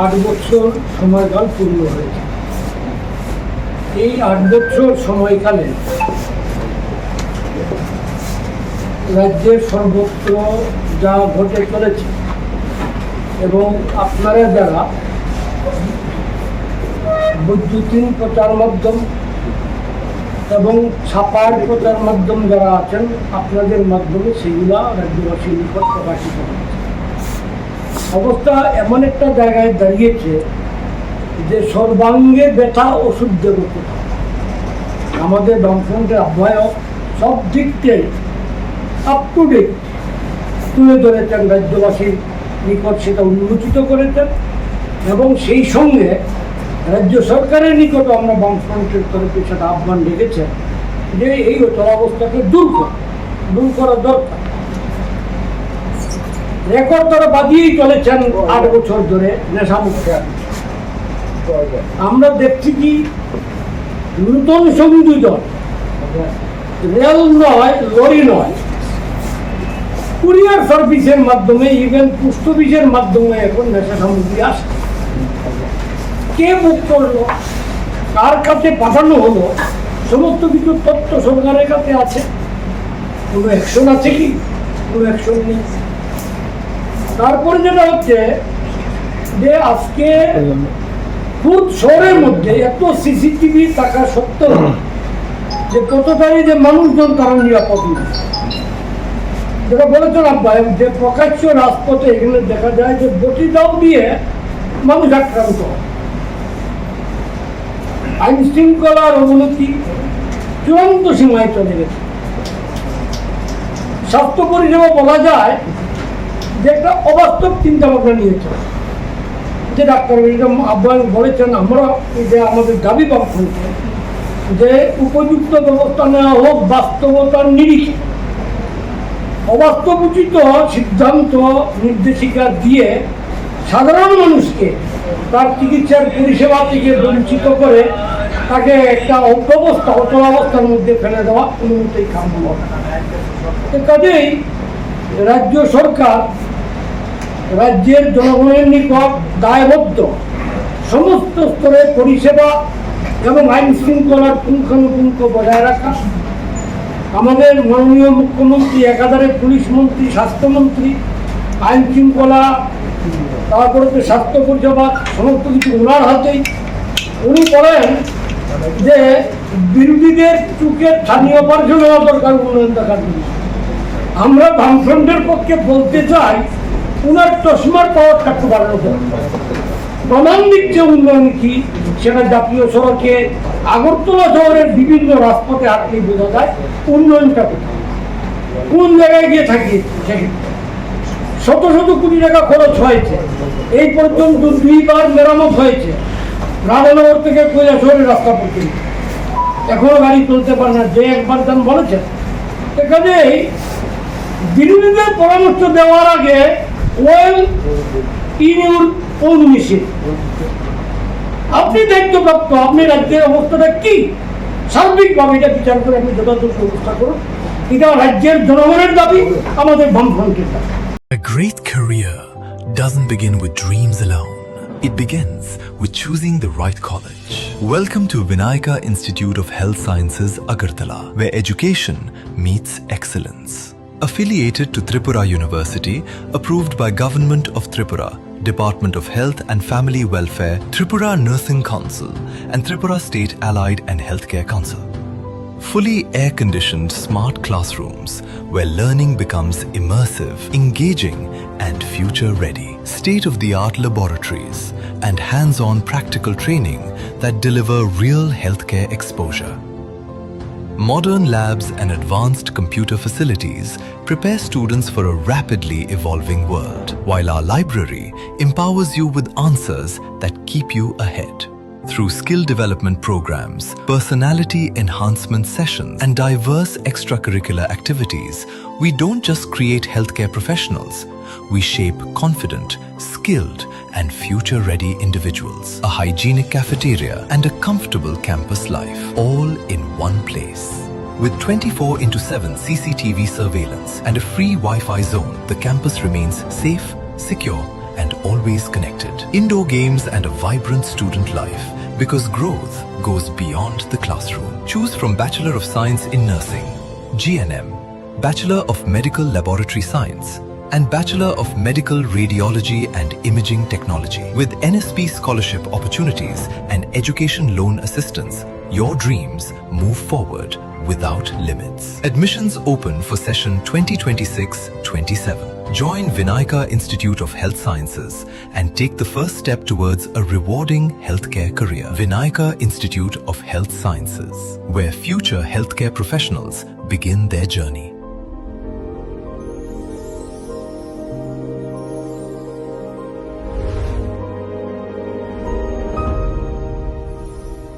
8 বছর সময়কাল পূর্ণ হয়েছে। এই 8 বছর সময়কালে রাজ্যের সর্বত্র যা ঘটে চলেছে এবং আপনারা যারা বৈদ্যুতিন প্রচার মাধ্যম এবং ছাপার প্রচার মাধ্যম যারা আছেন, আপনাদের মাধ্যমে সেগুলা রাজ্যবাসীর নিকট প্রকাশিত হচ্ছে। অবস্থা এমন একটা জায়গায় দাঁড়িয়েছে যে সর্বাঙ্গে ব্যথা ওষুধের উপর। আমাদের বামফ্রন্টের আহ্বায়ক সব দিক থেকে আপ টু ডেট তুলে ধরেছেন, রাজ্যবাসীর নিকট সেটা উন্মোচিত করেছেন এবং সেই সঙ্গে রাজ্য সরকারের নিকট আমরা বামফ্রন্টের তরফে সেটা আহ্বান রেখেছেন যে এই অবস্থাকে দূর করা দরকার। রেকর্ড তারা বাদিয়েই চলেছেন 8 বছর ধরে নেশামুক্ত। আমরা দেখছি কি নূতন সংযোজন, রেল নয়, লরি নয়, কুরিয়ার সার্ভিসের মাধ্যমে, ইভেন পোস্ট অফিসের মাধ্যমে এখন নেশা সামগ্রী আসছে। কে বুক করলো, কার কাছে পাঠানো হলো, সমস্ত কিছু তথ্য সরকারের কাছে আছে। কোনো অ্যাকশন আছে কি? কোনো অ্যাকশন নেই। তারপরে যেটা হচ্ছে যে আজকে খুব শহরের মধ্যে এত সিসিটিভি থাকা সত্ত্বেও যে কতটাই যে মানুষজন তারা নিরাপদ নয়। যেটা বলেছেন আব্বাই, যে প্রকাশ্য রাজপথে এখানে দেখা যায় যে বটি দাও দিয়ে মানুষ আক্রান্ত হয়। আইন শৃঙ্খলার অবনতি চূড়ান্ত সীমায় চলে গেছে। স্বাস্থ্য পরিষেবা বলা যায় যে একটা অবাস্তব চিন্তা ভাবনা নিয়েছে। যে ডাক্তার আহ্বান বলেছেন, আমরা যে আমাদের দাবি বামফ্রন্টে যে উপযুক্ত ব্যবস্থা নেওয়া হোক বাস্তবতার নিরিখে। অবাস্তবোচিত সিদ্ধান্ত নির্দেশিকা দিয়ে সাধারণ মানুষকে তার চিকিৎসার পরিষেবা থেকে বঞ্চিত করে তাকে একটা অব্যবস্থা, অচলাবস্থার মধ্যে ফেলে দেওয়া কোনোমতেই কাম্য হবে না। কাজেই রাজ্য সরকার রাজ্যের জনগণের নিকট দায়বদ্ধ সমস্ত স্তরে পরিষেবা এবং আইন শৃঙ্খলার পুঙ্খানুপুঙ্খ বজায় রাখা। আমাদের মাননীয় মুখ্যমন্ত্রী, একাধারে পুলিশ মন্ত্রী, স্বাস্থ্যমন্ত্রী, আইন শৃঙ্খলা, তারপরে তো স্বাস্থ্য পরিষেবা, সমস্ত কিছু ওনার হাতেই। উনি বলেন যে বিরোধীদের চুকের স্থানীয় অপারেশন হওয়া দরকার উন্নয়ন দেখার জন্য। আমরা বামফ্রন্টের পক্ষে বলতে চাই উনার চশমার পাওয়ার থাকতে বাড়ানো দরকার। প্রমাণ দিচ্ছে উন্নয়ন কি, সেটা জাতীয় সড়কে আগরতলা শহরের বিভিন্ন রাজপথে হাঁটলেই বোঝা যায় উন্নয়নটা কোথায়, কোন জায়গায় গিয়ে থাকি। শত শত কোটি টাকা খরচ হয়েছে, এই পর্যন্ত 2বার মেরামত হয়েছে। রাধানগর থেকে কৈলাসহরের রাস্তা পর্যন্ত এখনো গাড়ি চলতে পারে না, যে একবার যান বলেছেন। কাজেই বিরোধীদের পরামর্শ দেওয়ার আগে well in your own machine. আপনি দায়িত্বপ্রাপ্ত, আপনি রাজ্যের অবস্থাটা কি সার্বিকভাবে এটা বিচার করে আপনি যথাযথ ব্যবস্থা করুন। এটা রাজ্যের জনগণের দাবি, আমাদের বামফ্রন্টের দাবি। A great career doesn't begin with dreams alone. It begins with choosing the right college. Welcome to Vinayaka Institute of Health Sciences, Agartala, where education meets excellence. Affiliated to Tripura University, approved by Government of Tripura, Department of Health and Family Welfare, Tripura Nursing Council, and Tripura State Allied and Healthcare Council. Fully air-conditioned smart classrooms where learning becomes immersive, engaging, and future-ready. State-of-the-art laboratories and hands-on practical training that deliver real healthcare exposure. Modern labs and advanced computer facilities prepare students for a rapidly evolving world, while our library empowers you with answers that keep you ahead. Through skill development programs, personality enhancement sessions, and diverse extracurricular activities, we don't just create healthcare professionals, we shape confident, skilled, and future-ready individuals. A hygienic cafeteria and a comfortable campus life, all in one place. With 24/7 CCTV surveillance and a free Wi-Fi zone, the campus remains safe, secure, and always connected. Indoor games and a vibrant student life, because growth goes beyond the classroom. Choose from Bachelor of Science in Nursing, GNM, Bachelor of Medical Laboratory Science, and Bachelor of Medical Radiology and Imaging Technology. With NSP scholarship opportunities and education loan assistance, your dreams move forward without limits. Admissions open for session 2026-27. Join Vinayaka Institute of Health Sciences and take the first step towards a rewarding healthcare career. Vinayaka Institute of Health Sciences, where future healthcare professionals begin their journey.